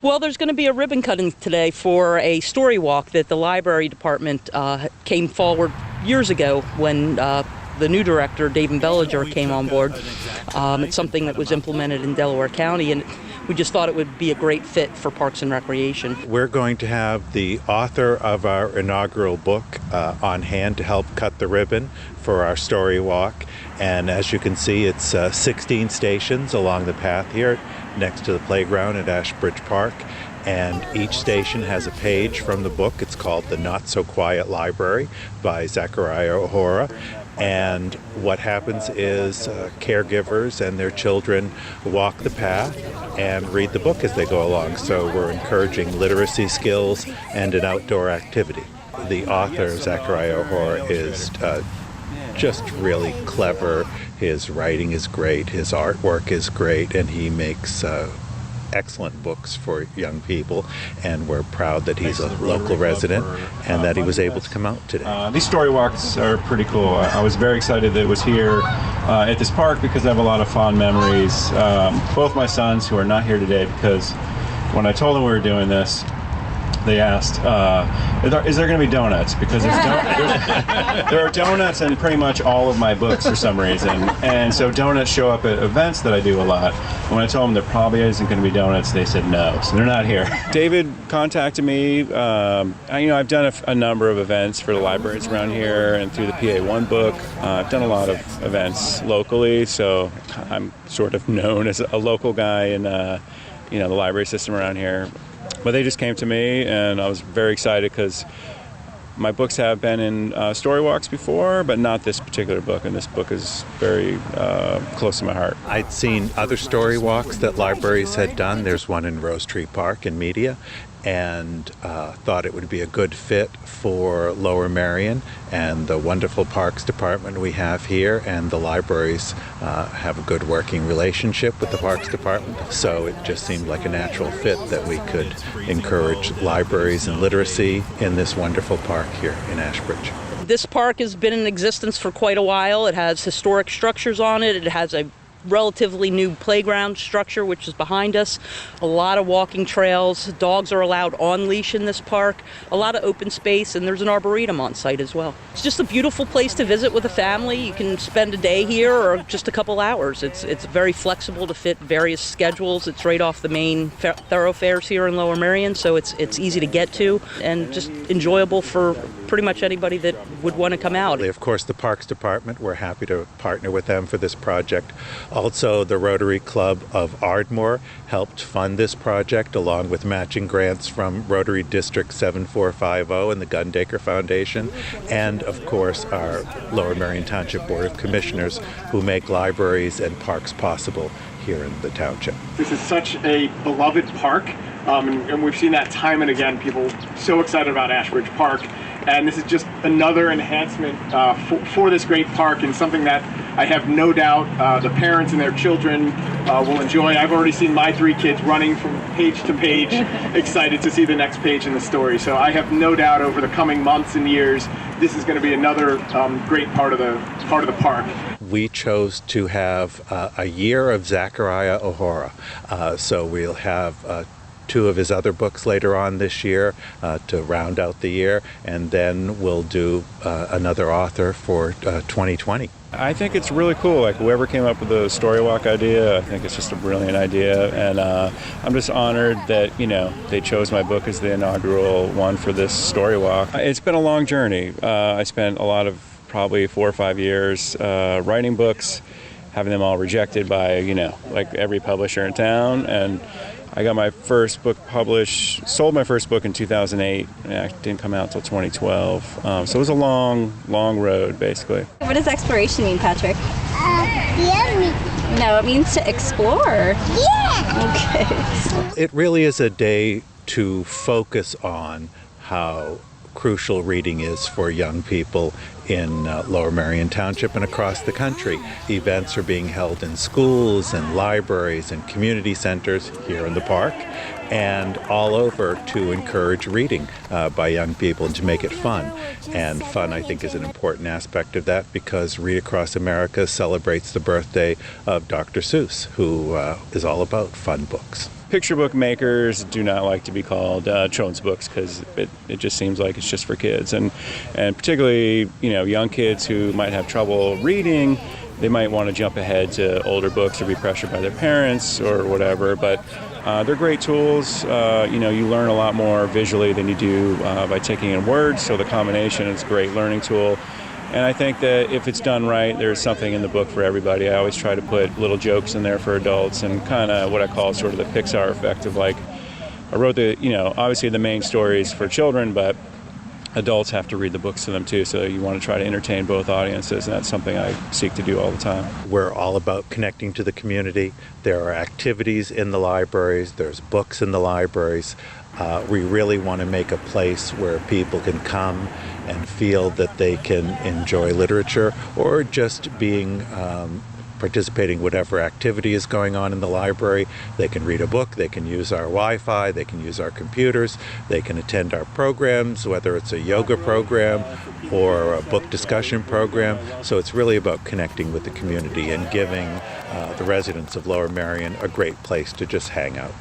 Well, there's going to be a ribbon cutting today for a story walk that the library department came forward years ago when the new director, David Bellinger, came on board. It's something that was implemented in Delaware County, and we just thought it would be a great fit for Parks and Recreation. We're going to have the author of our inaugural book on hand to help cut the ribbon for our story walk. And as you can see, it's 16 stations along the path here next to the playground at Ashbridge Park. And each station has a page from the book. It's called The Not So Quiet Library by Zachariah OHora. And what happens is caregivers and their children walk the path and read the book as they go along. So we're encouraging literacy skills and an outdoor activity. The author, Zachariah OHora, is just really clever. His writing is great, his artwork is great, and he makes excellent books for young people, and we're proud that he's a local resident and that he was able to come out today. These story walks are pretty cool. I was very excited that it was here at this park because I have a lot of fond memories. Both my sons, who are not here today, because when I told them we were doing this, they asked, is there going to be donuts? Because there are donuts in pretty much all of my books for some reason. And so donuts show up at events that I do a lot. And when I told them there probably isn't going to be donuts, they said no. So they're not here. David contacted me. I've done a number of events for the libraries around here and through the PA1 book. I've done a lot of events locally, so I'm sort of known as a local guy in the library system around here. But they just came to me, and I was very excited because my books have been in story walks before, but not this particular book, and this book is very close to my heart. I'd seen other story walks that libraries had done. There's one in Rose Tree Park in Media, and thought it would be a good fit for Lower Merion and the wonderful Parks Department we have here, and the libraries have a good working relationship with the Parks Department, so it just seemed like a natural fit that we could encourage libraries and literacy in this wonderful park here in Ashbridge. This park has been in existence for quite a while. It has historic structures on it. It has a relatively new playground structure, which is behind us. A lot of walking trails. Dogs are allowed on leash in this park. A lot of open space, and there's an arboretum on site as well. It's just a beautiful place to visit with a family. You can spend a day here or just a couple hours. It's very flexible to fit various schedules. It's right off the main thoroughfares here in Lower Merion, so it's easy to get to and just enjoyable for pretty much anybody that would want to come out. Of course, the Parks Department, we're happy to partner with them for this project. Also, the Rotary Club of Ardmore helped fund this project along with matching grants from Rotary District 7450 and the Gundaker Foundation, and of course our Lower Merion Township Board of Commissioners, who make libraries and parks possible here in the township. This is such a beloved park, and we've seen that time and again, people so excited about Ashbridge Park. And this is just another enhancement for this great park, and something that I have no doubt the parents and their children will enjoy. I've already seen my 3 kids running from page to page, excited to see the next page in the story. So I have no doubt over the coming months and years, this is going to be another great part of the park. We chose to have a year of Zachariah OHora, so we'll have 2 of his other books later on this year to round out the year, and then we'll do another author for 2020. I think it's really cool. Like, whoever came up with the story walk idea, I think it's just a brilliant idea, and I'm just honored that they chose my book as the inaugural one for this story walk. It's been a long journey. I spent a lot of probably 4 or 5 years writing books, having them all rejected by like every publisher in town, and I got my first book published, sold my first book in 2008, and it didn't come out until 2012. So it was a long, long road, basically. What does exploration mean, Patrick? Yummy. No, it means to explore. Yeah. Okay. It really is a day to focus on how crucial reading is for young people in Lower Merion Township and across the country. Events are being held in schools and libraries and community centers here in the park and all over to encourage reading by young people and to make it fun. And fun, I think, is an important aspect of that because Read Across America celebrates the birthday of Dr. Seuss, who is all about fun books. picture book makers do not like to be called children's books because it just seems like it's just for kids, and particularly young kids who might have trouble reading. They might want to jump ahead to older books or be pressured by their parents or whatever, but they're great tools. You learn a lot more visually than you do by taking in words, so the combination is a great learning tool. And I think that if it's done right, there's something in the book for everybody. I always try to put little jokes in there for adults and kind of what I call sort of the Pixar effect of like, I wrote obviously the main stories for children, but adults have to read the books to them too, so you want to try to entertain both audiences, and that's something I seek to do all the time. We're all about connecting to the community. There are activities in the libraries, there's books in the libraries. We really want to make a place where people can come and feel that they can enjoy literature or just participating whatever activity is going on in the library. They can read a book, they can use our Wi-Fi, they can use our computers, they can attend our programs, whether it's a yoga program or a book discussion program. So it's really about connecting with the community and giving the residents of Lower Merion a great place to just hang out.